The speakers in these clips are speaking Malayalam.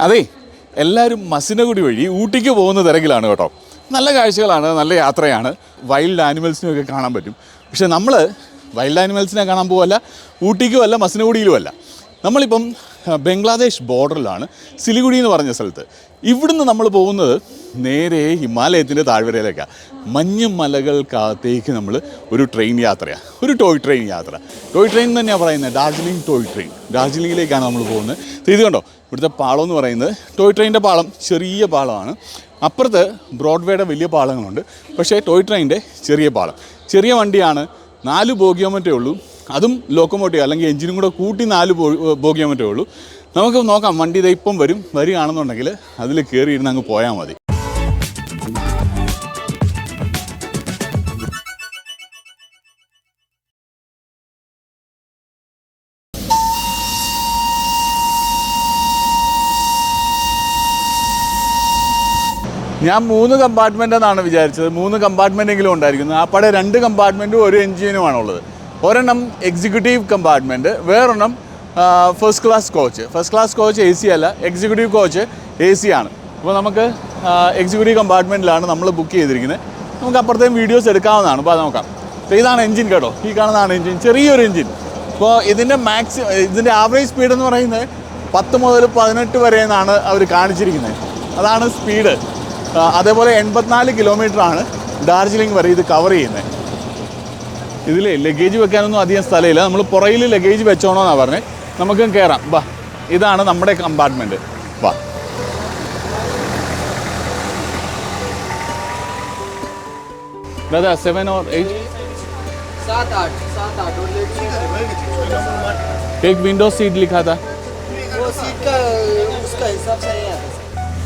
അതെ, എല്ലാവരും മസിനഗുഡി വഴി ഊട്ടിക്ക് പോകുന്ന തിരക്കിലാണ് കേട്ടോ. നല്ല കാഴ്ചകളാണ്, നല്ല യാത്രയാണ്, വൈൽഡ് ആനിമൽസിനെയൊക്കെ കാണാൻ പറ്റും. പക്ഷേ നമ്മൾ വൈൽഡ് ആനിമൽസിനെ കാണാൻ പോവല്ല, ഊട്ടിക്കുമല്ല, മസിനഗുഡിയിലുമല്ല. നമ്മളിപ്പം ബംഗ്ലാദേശ് ബോർഡറിലാണ്, സിലിഗുഡി എന്ന് പറഞ്ഞ സ്ഥലത്ത്. ഇവിടുന്ന് നമ്മൾ പോകുന്നത് നേരെ ഹിമാലയത്തിൻ്റെ താഴ്വരയിലേക്കാണ്. മഞ്ഞ് മലകൾക്കകത്തേക്ക് നമ്മൾ ഒരു ട്രെയിൻ യാത്രയാണ്, ഒരു ടോയ് ട്രെയിൻ യാത്ര. ടോയ് ട്രെയിൻ എന്ന് തന്നെയാണ് പറയുന്നത്, ഡാർജിലിംഗ് ടോയ് ട്രെയിൻ. ഡാർജിലിംഗിലേക്കാണ് നമ്മൾ പോകുന്നത്. ഇത് കണ്ടോ, ഇവിടുത്തെ പാളം എന്ന് പറയുന്നത് ടോയ് ട്രെയിനിൻ്റെ പാളം ചെറിയ പാളമാണ്. അപ്പുറത്ത് ബ്രോഡ്വേയുടെ വലിയ പാളങ്ങളുണ്ട്, പക്ഷേ ടോയ് ട്രെയിനിൻ്റെ ചെറിയ പാളം. ചെറിയ വണ്ടിയാണ്, 4 ബോഗിയോമറ്റേ ഉള്ളൂ. അതും ലോക്കോമോട്ടീവ് അല്ലെങ്കിൽ എഞ്ചിനും കൂടെ കൂട്ടി 4 ബോഗിയോമറ്റേ ഉള്ളൂ. നമുക്ക് നോക്കാം, വണ്ടി ഇത് ഇപ്പം വരികയാണെന്നുണ്ടെങ്കിൽ അതിൽ കയറിയിരുന്ന് അങ്ങ് പോയാൽ മതി. ഞാൻ 3 കമ്പാർട്ട്മെൻ്റ് എന്നാണ് വിചാരിച്ചത്. 3 കമ്പാർട്ട്മെൻറ്റെങ്കിലും ഉണ്ടായിരിക്കുന്നത്. ആപ്പാടെ 2 കമ്പാർട്ട്മെൻറ്റും ഒരു എഞ്ചിനുമാണുള്ളത്. ഒരെണ്ണം എക്സിക്യൂട്ടീവ് കമ്പാർട്ട്മെൻറ്റ്, വേറൊരെണ്ണം first class coach. First class coach AC അല്ല, എക്സിക്യൂട്ടീവ് കോച്ച് AC ആണ്. അപ്പോൾ നമുക്ക് എക്സിക്യൂട്ടീവ് കമ്പാർട്ട്മെൻറ്റിലാണ് നമ്മൾ ബുക്ക് ചെയ്തിരിക്കുന്നത്. നമുക്ക് അപ്പുറത്തേയും വീഡിയോസ് എടുക്കാവുന്നതാണ്. അപ്പോൾ അത് നോക്കാം. അപ്പോൾ ഇതാണ് എഞ്ചിൻ കേട്ടോ, ഈ കാണുന്നതാണ് എഞ്ചിൻ, ചെറിയൊരു എഞ്ചിൻ. അപ്പോൾ ഇതിൻ്റെ ആവറേജ് സ്പീഡ് എന്ന് പറയുന്നത് 10 മുതൽ 18 വരെ എന്നാണ് അവർ കാണിച്ചിരിക്കുന്നത്. അതാണ് സ്പീഡ്. അതേപോലെ 84 കിലോമീറ്ററാണ് ഡാർജിലിംഗ് വരെ ഇത് കവർ ചെയ്യുന്നത്. ഇതിൽ ലഗേജ് വെക്കാനൊന്നും അധികം സ്ഥലമില്ല. നമ്മൾ പുറയിൽ ലഗേജ് വെച്ചോണമെന്നാണ് പറഞ്ഞത്. നമുക്കും കയറാം. വാ, ഇതാണ് നമ്മുടെ കമ്പാർട്ട്മെൻറ്റ്. വാ. दादा 7 और 8 7-8 एक विंडो सीट लिखा था. वो सीट का उसका हिसाब से है.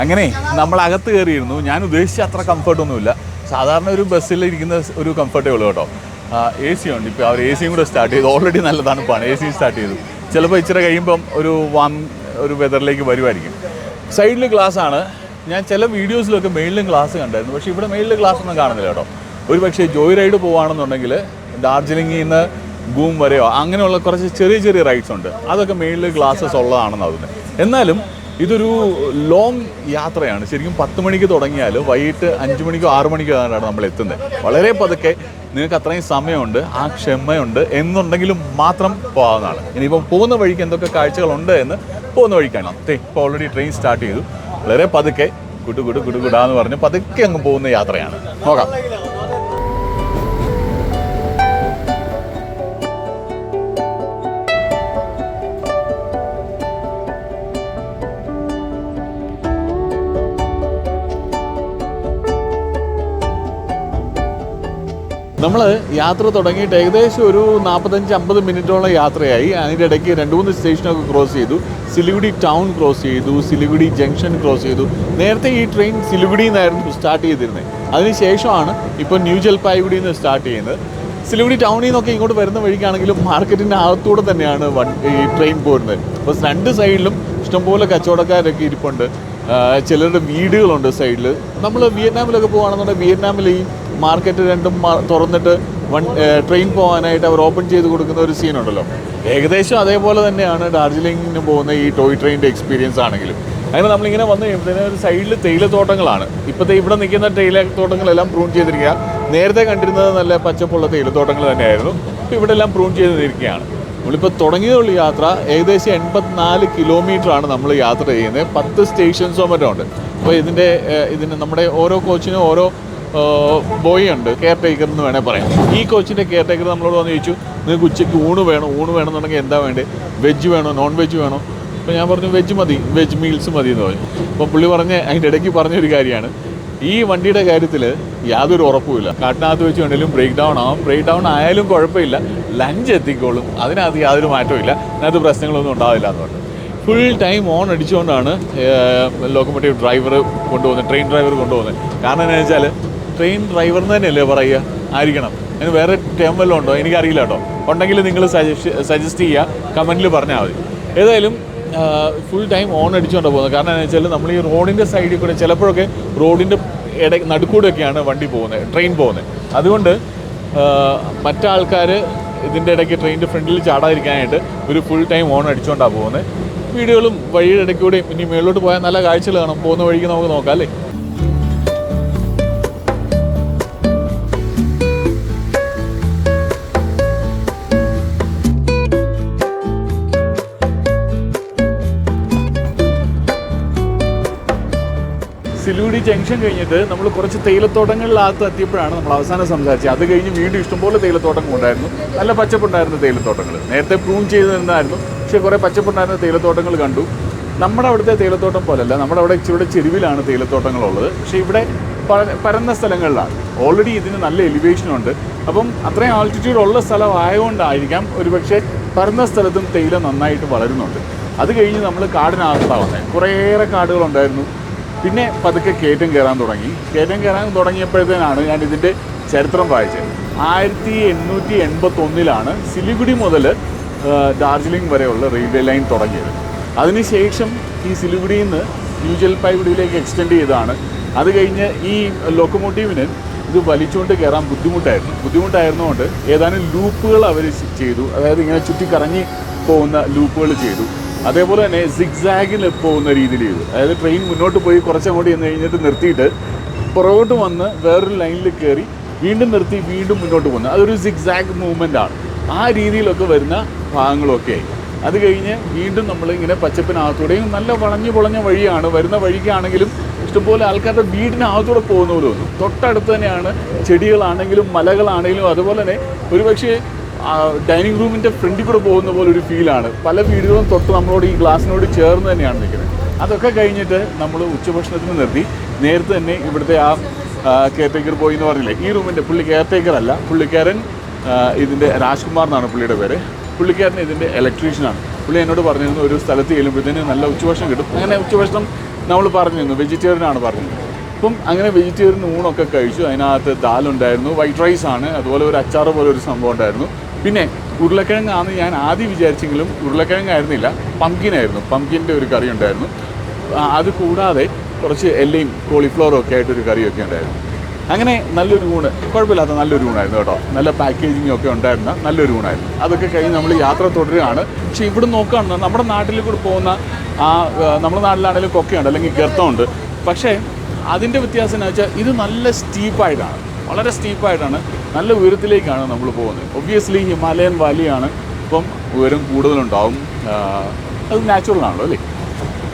അങ്ങനെ നമ്മൾ അകത്ത് കയറിയിരുന്നു. ഞാൻ ഉദ്ദേശിച്ച അത്ര കംഫർട്ടൊന്നുമില്ല. സാധാരണ ഒരു ബസ്സിലിരിക്കുന്ന ഒരു കംഫർട്ടേ ഉള്ളൂ കേട്ടോ. AC ഉണ്ട്. ഇപ്പോൾ അവർ AC കൂടെ സ്റ്റാർട്ട് ചെയ്തു. ഓൾറെഡി നല്ല തണുപ്പാണ്, AC സ്റ്റാർട്ട് ചെയ്തു. ചിലപ്പോൾ ഇച്ചിരി കഴിയുമ്പം ഒരു വെതറിലേക്ക് വരുമായിരിക്കും. സൈഡിൽ ഗ്ലാസ് ആണ്. ഞാൻ ചില വീഡിയോസിലൊക്കെ മേളിലും ഗ്ലാസ് കണ്ടായിരുന്നു, പക്ഷേ ഇവിടെ മേളിൽ ഗ്ലാസ് ഒന്നും കാണുന്നില്ല കേട്ടോ. ഒരു പക്ഷേ ജോയ് റൈഡ് പോവുകയാണെന്നുണ്ടെങ്കിൽ ഡാർജിലിംഗിൽ നിന്ന് ഗൂം വരെയോ അങ്ങനെയുള്ള കുറച്ച് ചെറിയ ചെറിയ റൈഡ്സ് ഉണ്ട്. അതൊക്കെ മേളിൽ ഗ്ലാസ്സസ് ഉള്ളതാണെന്ന് തോന്നുന്നത്. എന്നാലും ഇതൊരു ലോങ് യാത്രയാണ്. ശരിക്കും 10 മണിക്ക് തുടങ്ങിയാൽ വൈകിട്ട് 5 മണിക്കോ 6 മണിക്കോ ആണ് നമ്മൾ എത്തുന്നത്. വളരെ പതുക്കെ, നിങ്ങൾക്ക് അത്രയും സമയമുണ്ട്, ആ ക്ഷമയുണ്ട് എന്നുണ്ടെങ്കിലും മാത്രം പോകാവുന്നതാണ്. ഇനിയിപ്പം പോകുന്ന വഴിക്ക് എന്തൊക്കെ കാഴ്ചകളുണ്ട് എന്ന് പോകുന്ന വഴിക്കാണ്. ഇപ്പോൾ ഓൾറെഡി ട്രെയിൻ സ്റ്റാർട്ട് ചെയ്തു. വളരെ പതുക്കെ കുടുകുടാന്ന് പറഞ്ഞ് പതുക്കെ അങ്ങ് പോകുന്ന യാത്രയാണ്. നോക്കാം. നമ്മൾ യാത്ര തുടങ്ങിയിട്ട് ഏകദേശം ഒരു 45-50 മിനിറ്റോളം യാത്രയായി. അതിൻ്റെ ഇടയ്ക്ക് 2-3 സ്റ്റേഷനൊക്കെ ക്രോസ് ചെയ്തു. സിലിഗുഡി ടൗൺ ക്രോസ് ചെയ്തു, സിലിഗുഡി ജംഗ്ഷൻ ക്രോസ് ചെയ്തു. നേരത്തെ ഈ ട്രെയിൻ സിലിഗുഡിയിൽ നിന്നായിരുന്നു സ്റ്റാർട്ട് ചെയ്തിരുന്നത്. അതിനുശേഷമാണ് ഇപ്പോൾ ന്യൂ ജൽപായ്ഗുഡിയിൽ നിന്ന് സ്റ്റാർട്ട് ചെയ്യുന്നത്. സിലിഗുഡി ടൗണിൽ നിന്നൊക്കെ ഇങ്ങോട്ട് വരുന്ന വഴിക്കാണെങ്കിലും മാർക്കറ്റിൻ്റെ അകത്തൂടെ തന്നെയാണ് ഈ ട്രെയിൻ പോരുന്നത്. അപ്പോൾ 2 സൈഡിലും ഇഷ്ടംപോലെ കച്ചവടക്കാരൊക്കെ ഇരിപ്പുണ്ട്. ചിലരുടെ വീടുകളുണ്ട് സൈഡിൽ. നമ്മൾ വിയറ്റ്നാമിലൊക്കെ പോകുകയാണെന്നുണ്ടെങ്കിൽ വിയറ്റ്നാമിൽ ഈ മാർക്കറ്റ് രണ്ടും തുറന്നിട്ട് ട്രെയിൻ പോകാനായിട്ട് അവർ ഓപ്പൺ ചെയ്ത് കൊടുക്കുന്ന ഒരു സീനുണ്ടല്ലോ. ഏകദേശം അതേപോലെ തന്നെയാണ് ഡാർജിലിംഗിന് പോകുന്ന ഈ ടോയ് ട്രെയിനിൻ്റെ എക്സ്പീരിയൻസ് ആണെങ്കിലും. അങ്ങനെ നമ്മളിങ്ങനെ വന്നു കഴിയുമ്പോഴത്തേനും ഒരു സൈഡിൽ തേയിലത്തോട്ടങ്ങളാണ്. ഇപ്പോഴത്തെ ഇവിടെ നിൽക്കുന്ന തേയിലത്തോട്ടങ്ങളെല്ലാം പ്രൂൺ ചെയ്തിരിക്കുക. നേരത്തെ കണ്ടിരുന്നത് നല്ല പച്ചപ്പുള്ള തേയിലത്തോട്ടങ്ങൾ തന്നെയായിരുന്നു. ഇപ്പോൾ ഇവിടെ എല്ലാം പ്രൂൺ ചെയ്തിരിക്കുകയാണ്. നമ്മളിപ്പോൾ തുടങ്ങിയതുള്ള യാത്ര ഏകദേശം 84 കിലോമീറ്ററാണ് നമ്മൾ യാത്ര ചെയ്യുന്നത്. 10 സ്റ്റേഷൻസോ മറ്റോ ഉണ്ട്. അപ്പോൾ ഇതിന് നമ്മുടെ ഓരോ കോച്ചിനും ഓരോ ബോയ് ഉണ്ട്, കെയർ ടേക്കർ എന്ന് വേണേൽ പറയാം. ഈ കോച്ചിൻ്റെ കെയർ ടേക്കർ നമ്മളോട് വന്ന് ചോദിച്ചു, നിങ്ങൾക്ക് ഉച്ചയ്ക്ക് ഊണ് വേണമെന്നുണ്ടെങ്കിൽ എന്താ വേണ്ടത്, വെജ് വേണോ നോൺ വെജ് വേണോ? അപ്പോൾ ഞാൻ പറഞ്ഞു വെജ് മതി, വെജ് മീൽസ് മതി എന്ന് പറഞ്ഞു. അപ്പോൾ പുള്ളി അതിൻ്റെ ഇടയ്ക്ക് പറഞ്ഞൊരു കാര്യമാണ്, ഈ വണ്ടിയുടെ കാര്യത്തിൽ യാതൊരു ഉറപ്പുമില്ല. കാട്ടിനകത്ത് വെച്ച് വേണമെങ്കിലും ബ്രേക്ക് ഡൗൺ ആയാലും കുഴപ്പമില്ല, ലഞ്ച് എത്തിക്കോളും, അതിനകത്ത് യാതൊരു മാറ്റവും ഇല്ല, അതിനകത്ത് പ്രശ്നങ്ങളൊന്നും ഉണ്ടാവില്ല എന്ന് പറഞ്ഞു. ഫുൾ ടൈം ഓൺ അടിച്ചുകൊണ്ടാണ് ലോക്കോമോട്ടീവ് ഡ്രൈവർ കൊണ്ടുപോകുന്നത്, ട്രെയിൻ ഡ്രൈവർ കൊണ്ടുപോകുന്നത്. കാരണം എന്താണെന്ന് വെച്ചാൽ ട്രെയിൻ ഡ്രൈവറിന് തന്നെയല്ലേ പറയുക, ആയിരിക്കണം. അതിന് വേറെ ടേം വല്ലതും ഉണ്ടോ എനിക്കറിയില്ല കേട്ടോ. ഉണ്ടെങ്കിൽ നിങ്ങൾ സജസ്റ്റ് ചെയ്യുക, കമൻറ്റിൽ പറഞ്ഞാൽ മതി. ഏതായാലും ഫുൾ ടൈം ഓൺ അടിച്ചുകൊണ്ടാണ് പോകുന്നത്. കാരണം എന്താണെന്ന് വെച്ചാൽ നമ്മൾ ഈ റോഡിൻ്റെ സൈഡിൽ കൂടെ ചിലപ്പോഴൊക്കെ റോഡിൻ്റെ നടുക്കൂടെയൊക്കെയാണ് വണ്ടി പോകുന്നത്, ട്രെയിൻ പോകുന്നത്. അതുകൊണ്ട് മറ്റാൾക്കാർ ഇതിൻ്റെ ഇടയ്ക്ക് ട്രെയിനിൻ്റെ ഫ്രണ്ടിൽ ചാടാതിരിക്കാനായിട്ട് ഒരു ഫുൾ ടൈം ഓൺ അടിച്ചുകൊണ്ടാണ് പോകുന്നത്. വീടുകളും വഴിയുടെ ഇടയ്ക്കൂടെയും ഇനി മേളിലോട്ട് പോയാൽ നല്ല കാഴ്ചകൾ കാണാം. പോകുന്ന വഴിക്ക് നമുക്ക് നോക്കാം അല്ലേ. സിലിഗുഡി ജംഗ്ഷൻ കഴിഞ്ഞിട്ട് നമ്മൾ കുറച്ച് തേയിലത്തോട്ടങ്ങളിലകത്ത് എത്തിയപ്പോഴാണ് നമ്മൾ അവസാനം സംസാരിച്ചത്. അത് കഴിഞ്ഞ് വീണ്ടും ഇഷ്ടംപോലെ തേയിലത്തോട്ടങ്ങൾ ഉണ്ടായിരുന്നു. നല്ല പച്ചപ്പുണ്ടായിരുന്ന തേയിലത്തോട്ടങ്ങൾ. നേരത്തെ പ്രൂൺ ചെയ്ത് നിന്നായിരുന്നു, പക്ഷേ കുറേ പച്ചപ്പുണ്ടായിരുന്ന തേയിലത്തോട്ടങ്ങൾ കണ്ടു. നമ്മുടെ അവിടുത്തെ തേയിലത്തോട്ടം പോലല്ല, നമ്മുടെ അവിടെ ഇച്ചിരി ചെരുവിലാണ് തേയിലത്തോട്ടങ്ങളുള്ളത്. പക്ഷേ ഇവിടെ പരന്ന സ്ഥലങ്ങളിലാണ്. ഓൾറെഡി ഇതിന് നല്ല എലിവേഷനുണ്ട്. അപ്പം അത്രയും ആൾട്ടിറ്റ്യൂഡ് ഉള്ള സ്ഥലമായതുകൊണ്ടായിരിക്കാം ഒരുപക്ഷെ പരന്ന സ്ഥലത്തും തേയില നന്നായിട്ട് വളരുന്നുണ്ട്. അത് കഴിഞ്ഞ് നമ്മൾ കാടിനകത്താണ് വന്നത്. കുറേയേറെ കാടുകളുണ്ടായിരുന്നു. പിന്നെ പതുക്കെ കയറ്റം കയറാൻ തുടങ്ങിയപ്പോഴത്തേനാണ് ഞാൻ ഇതിൻ്റെ ചരിത്രം വായിച്ചത്. 1881 സിലിഗുഡി മുതൽ ഡാർജിലിംഗ് വരെയുള്ള റെയിൽവേ ലൈൻ തുടങ്ങിയത്. അതിനുശേഷം ഈ സിലിഗുഡിയിൽ നിന്ന് ന്യൂ ജൽപായ്ഗുഡിയിലേക്ക് എക്സ്റ്റെൻഡ് ചെയ്തതാണ്. അത് കഴിഞ്ഞ് ഈ ലോക്കോമോട്ടീവിന് ഇത് വലിച്ചുകൊണ്ട് കയറാൻ ബുദ്ധിമുട്ടായിരുന്നുകൊണ്ട് ഏതാനും ലൂപ്പുകൾ അവർ ചെയ്തു. അതായത് ഇങ്ങനെ ചുറ്റിക്കറങ്ങി പോകുന്ന ലൂപ്പുകൾ ചെയ്തു. അതേപോലെ തന്നെ സിഗ്സാഗിൽ പോകുന്ന രീതിയിൽ ചെയ്തു. അതായത് ട്രെയിൻ മുന്നോട്ട് പോയി കുറച്ചങ്ങോട്ട് ചെന്ന് കഴിഞ്ഞിട്ട് നിർത്തിയിട്ട് പുറകോട്ട് വന്ന് വേറൊരു ലൈനിൽ കയറി വീണ്ടും നിർത്തി വീണ്ടും മുന്നോട്ട് പോകുന്നത്. അതൊരു സിഗ്സാഗ് മൂവ്മെൻ്റ് ആണ്. ആ രീതിയിലൊക്കെ വരുന്ന ഭാഗങ്ങളൊക്കെ ആയി. അത് കഴിഞ്ഞ് വീണ്ടും നമ്മളിങ്ങനെ പച്ചപ്പിനകത്തൂടെയും നല്ല വളഞ്ഞു പൊളഞ്ഞ വഴിയാണ്. വരുന്ന വഴിക്കാണെങ്കിലും ഇഷ്ടംപോലെ ആൾക്കാരുടെ വീടിനകത്തൂടെ പോകുന്ന പോലെ തോന്നും. തൊട്ടടുത്ത് തന്നെയാണ് ചെടികളാണെങ്കിലും മലകളാണെങ്കിലും. അതുപോലെ തന്നെ ഒരുപക്ഷെ ഡൈനിങ് റൂമിൻ്റെ ഫ്രണ്ടിൽ കൂടെ പോകുന്ന പോലെ ഒരു ഫീലാണ്. പല വീടുകളും തൊട്ട് നമ്മളോട് ഈ ഗ്ലാസിനോട് ചേർന്ന് തന്നെയാണ് നിൽക്കുന്നത്. അതൊക്കെ കഴിഞ്ഞിട്ട് നമ്മൾ ഉച്ചഭക്ഷണത്തിന് നിർത്തി. നേരത്തെ തന്നെ ഇവിടുത്തെ കെയർടേക്കർ ബോയ് എന്ന് പറഞ്ഞില്ലേ, ഈ റൂമിൻ്റെ പുള്ളി കെയർടേക്കർ അല്ല, പുള്ളിക്കാരൻ ഇതിൻ്റെ രാജ്കുമാർ എന്നാണ് പുള്ളിയുടെ പേര്. പുള്ളിക്കാരൻ ഇതിൻ്റെ ഇലക്ട്രീഷ്യനാണ്. പുള്ളി എന്നോട് പറഞ്ഞിരുന്നു ഒരു സ്ഥലത്ത് ചെല്ലുമ്പോഴത്തേന് നല്ല ഉച്ചഭക്ഷണം കിട്ടും. അങ്ങനെ ഉച്ചഭക്ഷണം നമ്മൾ പറഞ്ഞിരുന്നു, വെജിറ്റേറിയനാണ് പറഞ്ഞത്. അപ്പം അങ്ങനെ വെജിറ്റേറിയൻ ഊണൊക്കെ കഴിച്ചു. അതിനകത്ത് ദാലുണ്ടായിരുന്നു, വൈറ്റ് റൈസ് ആണ്, അതുപോലെ ഒരു അച്ചാറ് പോലെ ഒരു സംഭവം ഉണ്ടായിരുന്നു. പിന്നെ ഉരുളക്കിഴങ്ങാണെന്ന് ഞാൻ ആദ്യം വിചാരിച്ചെങ്കിലും ഉരുളക്കിഴങ്ങായിരുന്നില്ല, പംകിനായിരുന്നു. പംകിൻ്റെ ഒരു കറി ഉണ്ടായിരുന്നു. അത് കൂടാതെ കുറച്ച് എല്ലയും കോളിഫ്ലവറും ഒക്കെ ആയിട്ടൊരു കറിയൊക്കെ ഉണ്ടായിരുന്നു. അങ്ങനെ നല്ലൊരു ഊണ്, കുഴപ്പമില്ലാത്ത നല്ലൊരു ഊണായിരുന്നു കേട്ടോ. നല്ല പാക്കേജിങ് ഒക്കെ ഉണ്ടായിരുന്ന നല്ലൊരു ഊണായിരുന്നു. അതൊക്കെ കഴിഞ്ഞ് നമ്മൾ യാത്ര തുടരുകയാണ്. പക്ഷേ ഇവിടെ നോക്കുകയാണെന്ന് നമ്മുടെ നാട്ടിൽ കൂടെ പോകുന്ന നമ്മുടെ നാട്ടിലാണെങ്കിലും കൊക്കയുണ്ട് അല്ലെങ്കിൽ ഗർത്തമുണ്ട്. പക്ഷേ അതിൻ്റെ വ്യത്യാസം എന്ന് വെച്ചാൽ ഇത് നല്ല സ്റ്റീപ്പായിട്ടാണ്, വളരെ സ്റ്റീപ്പായിട്ടാണ്, നല്ല ഉയരത്തിലേക്കാണ് നമ്മൾ പോകുന്നത്. ഒബ്വിയസ്ലി ഹിമാലയൻ വാലിയാണ്, ഇപ്പം ഉയരം കൂടുതലുണ്ടാവും. അത് നാച്ചുറലാണല്ലോ അല്ലേ.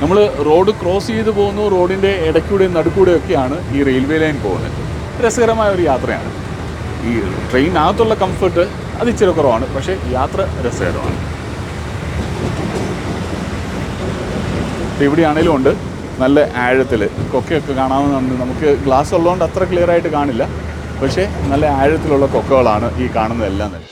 നമ്മൾ റോഡ് ക്രോസ് ചെയ്ത് പോകുന്നു, റോഡിൻ്റെ ഇടയ്ക്കൂടെയും നടുക്കൂടെയൊക്കെയാണ് ഈ റെയിൽവേ ലൈൻ പോകുന്നത്. രസകരമായ ഒരു യാത്രയാണ്. ഈ ട്രെയിനകത്തുള്ള കംഫർട്ട് അത് ഇച്ചിരി കുറവാണ്, പക്ഷേ യാത്ര രസകരമാണ്. ഇവിടെയാണേലും ഉണ്ട് നല്ല ആഴത്തിൽ കൊക്കയൊക്കെ കാണാവുന്നതുണ്ട്. നമുക്ക് ഗ്ലാസ് ഉള്ളതുകൊണ്ട് അത്ര ക്ലിയർ ആയിട്ട് കാണില്ല, പക്ഷേ നല്ല ആഴത്തിലുള്ള കൊക്കകളാണ് ഈ കാണുന്നതെല്ലാം തന്നെ.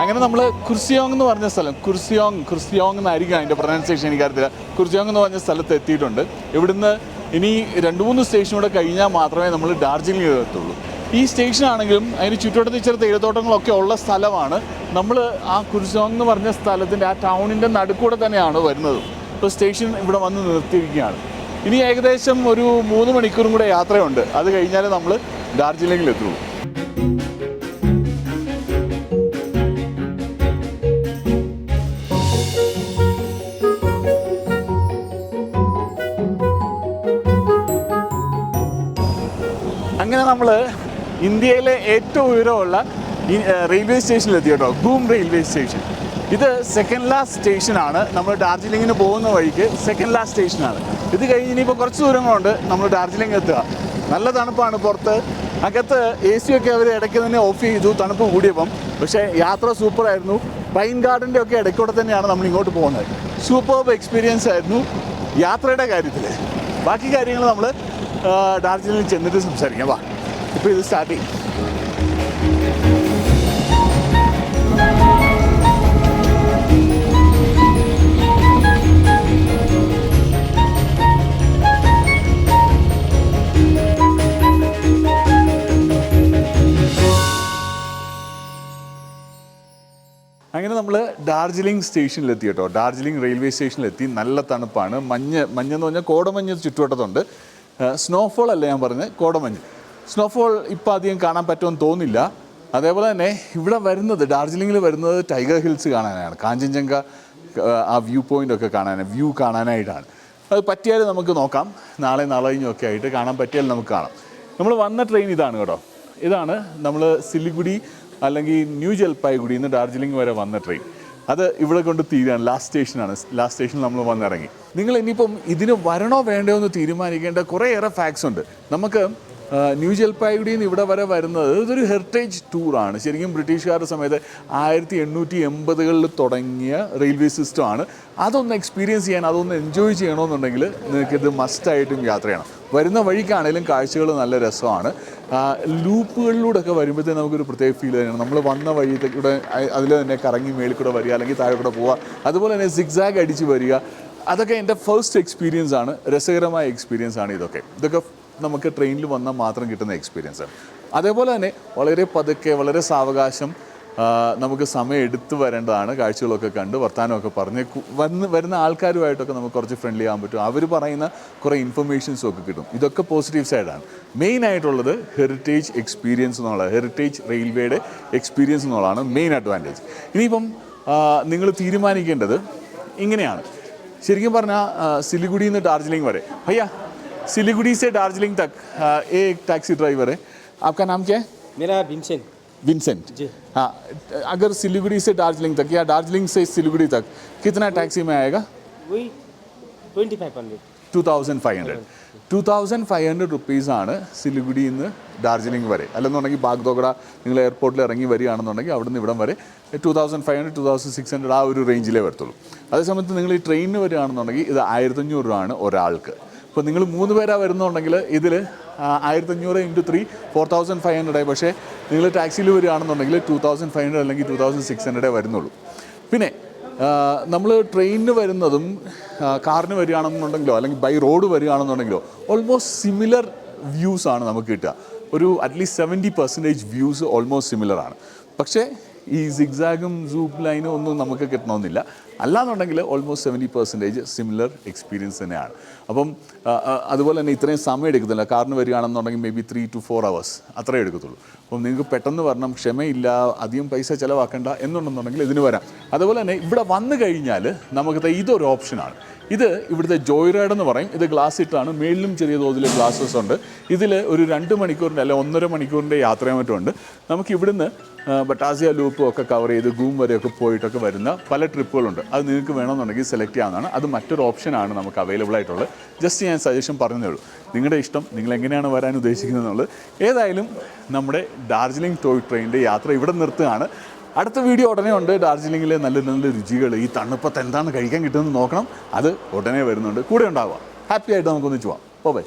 അങ്ങനെ നമ്മൾ കുർസിയോങ് എന്ന് പറഞ്ഞ സ്ഥലം, കുർസിയോങ് എന്നായിരിക്കും അതിൻ്റെ പ്രൊനൗൺസിയേഷൻ, എനിക്കറിയില്ല. കുർസിയോങ് എന്ന് പറഞ്ഞ സ്ഥലത്ത് എത്തിയിട്ടുണ്ട്. ഇവിടുന്ന് ഇനി 2-3 സ്റ്റേഷനൂടെ കഴിഞ്ഞാൽ മാത്രമേ നമ്മൾ ഡാർജിലിംഗ് എത്തുള്ളൂ. ഈ സ്റ്റേഷനാണെങ്കിലും അതിന് ചുറ്റുവട്ടത്ത് ഇച്ചിരി തേയിലത്തോട്ടങ്ങളൊക്കെ ഉള്ള സ്ഥലമാണ്. നമ്മൾ ആ കുർസിയോങ് എന്ന് പറഞ്ഞ സ്ഥലത്തിൻ്റെ ആ ടൗണിൻ്റെ നടുക്കൂടെ തന്നെയാണ് വരുന്നത്. ഇപ്പോൾ സ്റ്റേഷൻ ഇവിടെ വന്ന് നിർത്തിയിരിക്കുകയാണ്. ഇനി ഏകദേശം ഒരു 3 മണിക്കൂറും കൂടെ യാത്രയുണ്ട്. അത് കഴിഞ്ഞാൽ നമ്മൾ ഡാർജിലിംഗിലെത്തുള്ളൂ. അങ്ങനെ നമ്മൾ ഇന്ത്യയിലെ ഏറ്റവും ഉയരമുള്ള റെയിൽവേ സ്റ്റേഷനിലെത്തി കേട്ടോ, ഗൂം റെയിൽവേ സ്റ്റേഷൻ. ഇത് സെക്കൻഡ് ലാസ്റ്റ് സ്റ്റേഷനാണ്. നമ്മൾ ഡാർജിലിങ്ങിന് പോകുന്ന വഴിക്ക് സെക്കൻഡ് ലാസ്റ്റ് സ്റ്റേഷനാണ്. ഇത് കഴിഞ്ഞ് ഇനിയിപ്പോൾ കുറച്ച് ദൂരങ്ങളുണ്ട് നമ്മൾ ഡാർജിലിംഗ് എത്തുക. നല്ല തണുപ്പാണ് പുറത്ത്. അകത്ത് AC ഒക്കെ അവർ ഇടയ്ക്ക് തന്നെ ഓഫ് ചെയ്തു തണുപ്പ് കൂടിയപ്പം. പക്ഷേ യാത്ര സൂപ്പറായിരുന്നു. പൈൻ ഗാർഡൻ്റെ ഒക്കെ ഇടയ്ക്കൂടെ തന്നെയാണ് നമ്മൾ ഇങ്ങോട്ട് പോകുന്നത്. സൂപ്പർബ് എക്സ്പീരിയൻസ് ആയിരുന്നു യാത്രയുടെ കാര്യത്തിൽ. ബാക്കി കാര്യങ്ങൾ നമ്മൾ ഡാർജിലിംഗിൽ ചെന്നിട്ട് സംസാരിക്കാം. വാ, ഇപ്പോൾ ഇത് സ്റ്റാർട്ട് ചെയ്യും. അങ്ങനെ നമ്മൾ ഡാർജിലിംഗ് സ്റ്റേഷനിലെത്തി കേട്ടോ. ഡാർജിലിംഗ് റെയിൽവേ സ്റ്റേഷനിലെത്തി. നല്ല തണുപ്പാണ്. മഞ്ഞെന്ന് പറഞ്ഞാൽ കോടമഞ്ഞ് ചുറ്റുവട്ടത്തുണ്ട്. സ്നോഫോൾ അല്ല ഞാൻ പറഞ്ഞത്, കോടമഞ്ഞ്. സ്നോഫോൾ ഇപ്പോൾ അധികം കാണാൻ പറ്റുമെന്ന് തോന്നില്ല. അതേപോലെ തന്നെ ഇവിടെ വരുന്നത്, ഡാർജിലിംഗിൽ വരുന്നത് ടൈഗർ ഹിൽസ് കാണാനാണ്, കാഞ്ചൻജംഗ ആ വ്യൂ പോയിൻ്റൊക്കെ വ്യൂ കാണാനായിട്ടാണ്. അത് പറ്റിയാൽ നമുക്ക് നോക്കാം, നാളെ കഴിഞ്ഞൊക്കെ ആയിട്ട് കാണാൻ പറ്റിയാൽ നമുക്ക് കാണാം. നമ്മൾ വന്ന ട്രെയിൻ ഇതാണ് കേട്ടോ. ഇതാണ് നമ്മൾ സിലിഗുഡി അല്ലെങ്കിൽ ന്യൂ ജൽപായ്ഗുഡിയിൽ നിന്ന് ഡാർജിലിംഗ് വരെ വന്ന ട്രെയിൻ. അത് ഇവിടെ കൊണ്ട് തീരുകയാണ്. ലാസ്റ്റ് സ്റ്റേഷനിൽ നമ്മൾ വന്നിറങ്ങി. നിങ്ങൾ ഇനിയിപ്പം ഇതിന് വരണോ വേണ്ടോ എന്ന് തീരുമാനിക്കേണ്ട കുറേയേറെ ഫാക്ട്സ് ഉണ്ട്. നമുക്ക് ന്യൂ ജൽപായ്ഗുഡിയിൽ നിന്ന് ഇവിടെ വരെ വരുന്നത് ഇതൊരു ഹെറിറ്റേജ് ടൂറാണ്. ശരിക്കും ബ്രിട്ടീഷുകാരുടെ സമയത്ത് 1880-കളിൽ തുടങ്ങിയ റെയിൽവേ സിസ്റ്റമാണ്. അതൊന്ന് എക്സ്പീരിയൻസ് ചെയ്യാൻ, അതൊന്ന് എൻജോയ് ചെയ്യണമെന്നുണ്ടെങ്കിൽ നിങ്ങൾക്കിത് മസ്റ്റായിട്ടും യാത്ര ചെയ്യണം. വരുന്ന വഴിക്കാണെങ്കിലും കാഴ്ചകൾ നല്ല രസമാണ്. ലൂപ്പുകളിലൂടെയൊക്കെ വരുമ്പോഴത്തേക്ക് നമുക്കൊരു പ്രത്യേക ഫീൽ തന്നെയാണ്. നമ്മൾ വന്ന വഴിയിലൂടെ അതിൽ തന്നെ കറങ്ങി മേളിൽ കൂടെ വരിക, അല്ലെങ്കിൽ താഴെ കൂടെ പോവുക, അതുപോലെ തന്നെ സിഗ്സാഗ് അടിച്ച് വരിക. അതൊക്കെ എൻ്റെ ഫസ്റ്റ് എക്സ്പീരിയൻസ് ആണ്. രസകരമായ എക്സ്പീരിയൻസ് ആണ് ഇതൊക്കെ നമുക്ക് ട്രെയിനിൽ വന്നാൽ മാത്രം കിട്ടുന്ന എക്സ്പീരിയൻസാണ്. അതേപോലെ തന്നെ വളരെ പതുക്കെ, വളരെ സാവകാശം നമുക്ക് സമയം എടുത്ത് വരേണ്ടതാണ്. കാഴ്ചകളൊക്കെ കണ്ട് വർത്തമാനമൊക്കെ പറഞ്ഞ് വരുന്ന ആൾക്കാരുമായിട്ടൊക്കെ നമുക്ക് കുറച്ച് ഫ്രണ്ട്ലി ആകാൻ പറ്റും. അവർ പറയുന്ന കുറേ ഇൻഫർമേഷൻസും ഒക്കെ കിട്ടും. ഇതൊക്കെ പോസിറ്റീവ് സൈഡാണ്. മെയിനായിട്ടുള്ളത് ഹെറിറ്റേജ് എക്സ്പീരിയൻസ് എന്നുള്ളത്, ഹെറിറ്റേജ് റെയിൽവേയുടെ എക്സ്പീരിയൻസ് എന്നുള്ളതാണ് മെയിൻ അഡ്വാൻറ്റേജ്. ഇനിയിപ്പം നിങ്ങൾ തീരുമാനിക്കേണ്ടത് ഇങ്ങനെയാണ്. ശരിക്കും പറഞ്ഞാൽ സിലിഗുഡിയിൽ നിന്ന് ഡാർജിലിംഗ് വരെ, भैया सिलीगुड़ी से दार्जिलिंग तक एक टैक्सी ड्राइवर है, आपका नाम क्या है? मेरा विंसेंट जी। हाँ, अगर सिलीगुड़ी से दार्जिलिंग तक या दार्जिलिंग से सिलीगुड़ी तक कितना टैक्सी में आएगा? वही 2500 2500 റുപ്പീസാണ് സിലിഗുഡിയിൽ നിന്ന് ഡാർജിലിംഗ് വരെ. അല്ലെന്നുണ്ടെങ്കിൽ ബാഗ്ദോഗ്ര നിങ്ങൾ എയർപോർട്ടിൽ ഇറങ്ങി വരികയാണെന്നുണ്ടെങ്കിൽ അവിടെ നിന്ന് ഇവിടം വരെ 2500 2600 ആ ഒരു റേഞ്ചിലേ വരത്തുള്ളൂ. അതേസമയത്ത് നിങ്ങൾ ഈ ട്രെയിനിന് വരികയാണെന്നുണ്ടെങ്കിൽ ഇത് 1500 രൂപയാണ് ഒരാൾക്ക്. ഇപ്പോൾ നിങ്ങൾ 3 പേരാണ് വരുന്നുണ്ടെങ്കിൽ ഇതിൽ 1500 × 3 4500 ആയി. പക്ഷേ നിങ്ങൾ ടാക്സിയിൽ വരികയാണെന്നുണ്ടെങ്കിൽ 2500 അല്ലെങ്കിൽ 2600 വരുന്നുള്ളൂ. പിന്നെ നമ്മൾ ട്രെയിനിന് വരുന്നതും കാറിന് വരികയാണെന്നുണ്ടെങ്കിലോ അല്ലെങ്കിൽ ബൈ റോഡ് വരികയാണെന്നുണ്ടെങ്കിലോ ഓൾമോസ്റ്റ് സിമിലർ വ്യൂസ് ആണ് നമുക്ക് കിട്ടുക. ഒരു അറ്റ്ലീസ്റ്റ് 70% വ്യൂസ് ഓൾമോസ്റ്റ് സിമിലർ ആണ്. പക്ഷേ ഈ സിഗ്സാഗും സൂപ്പ് ലൈനും ഒന്നും നമുക്ക് കിട്ടണമെന്നില്ല. അല്ലാന്നുണ്ടെങ്കിൽ ഓൾമോസ്റ്റ് 70% സിമിലർ എക്സ്പീരിയൻസ് തന്നെയാണ്. അപ്പം അതുപോലെ തന്നെ ഇത്രയും സമയം എടുക്കത്തില്ല. കാറിന് വരികയാണെന്നുണ്ടെങ്കിൽ മേ ബി 3 to 4 hours അത്രേ എടുക്കത്തുള്ളൂ. അപ്പം നിങ്ങൾക്ക് പെട്ടെന്ന് വരണം, ക്ഷമയില്ല, അധികം പൈസ ചിലവാക്കേണ്ട എന്നുണ്ടെന്നുണ്ടെങ്കിൽ ഇതിന് വരാം. അതുപോലെ തന്നെ ഇവിടെ വന്നു കഴിഞ്ഞാൽ നമുക്ക് ഇതൊരു ഓപ്ഷനാണ്. ഇത് ഇവിടുത്തെ ജോയ് റൈഡ് എന്ന് പറയും. ഇത് ഗ്ലാസ് ഇട്ടാണ്, മേളിലും ചെറിയ തോതിൽ ഗ്ലാസസ് ഉണ്ട്. ഇതിൽ ഒരു 2 മണിക്കൂറിൻ്റെ അല്ലെ 1.5 മണിക്കൂറിൻ്റെ യാത്രയും മറ്റുമുണ്ട്. നമുക്ക് ഇവിടുന്ന് ബട്ടാസിയ ലൂപ്പും ഒക്കെ കവർ ചെയ്ത് ഗൂം വരെയൊക്കെ പോയിട്ടൊക്കെ വരുന്ന പല ട്രിപ്പുകളുണ്ട്. അത് നിങ്ങൾക്ക് വേണമെന്നുണ്ടെങ്കിൽ സെലക്ട് ചെയ്യാവുന്നതാണ്. അത് മറ്റൊരു ഓപ്ഷനാണ് നമുക്ക് അവൈലബിൾ ആയിട്ടുള്ളത്. ജസ്റ്റ് ഞാൻ സജഷൻ പറഞ്ഞതേ ഉള്ളൂ. നിങ്ങളുടെ ഇഷ്ടം, നിങ്ങൾ എങ്ങനെയാണ് വരാൻ ഉദ്ദേശിക്കുന്നത് എന്നുള്ളത്. ഏതായാലും നമ്മുടെ ഡാർജിലിംഗ് ടോയ് ട്രെയിനിൻ്റെ യാത്ര ഇവിടെ നിർത്തുകയാണ്. അടുത്ത വീഡിയോ ഉടനെ ഉണ്ട്. ഡാർജിലിംഗിലെ നല്ല നല്ല രുചികൾ, ഈ തണുപ്പത്ത് എന്താണ് കഴിക്കാൻ കിട്ടുമെന്ന് നോക്കണം. അത് ഉടനെ വരുന്നുണ്ട്. കൂടെ ഉണ്ടാവുക. ഹാപ്പി ആയിട്ട് നമുക്കൊന്നിച്ച് പോവാം. ബൈ.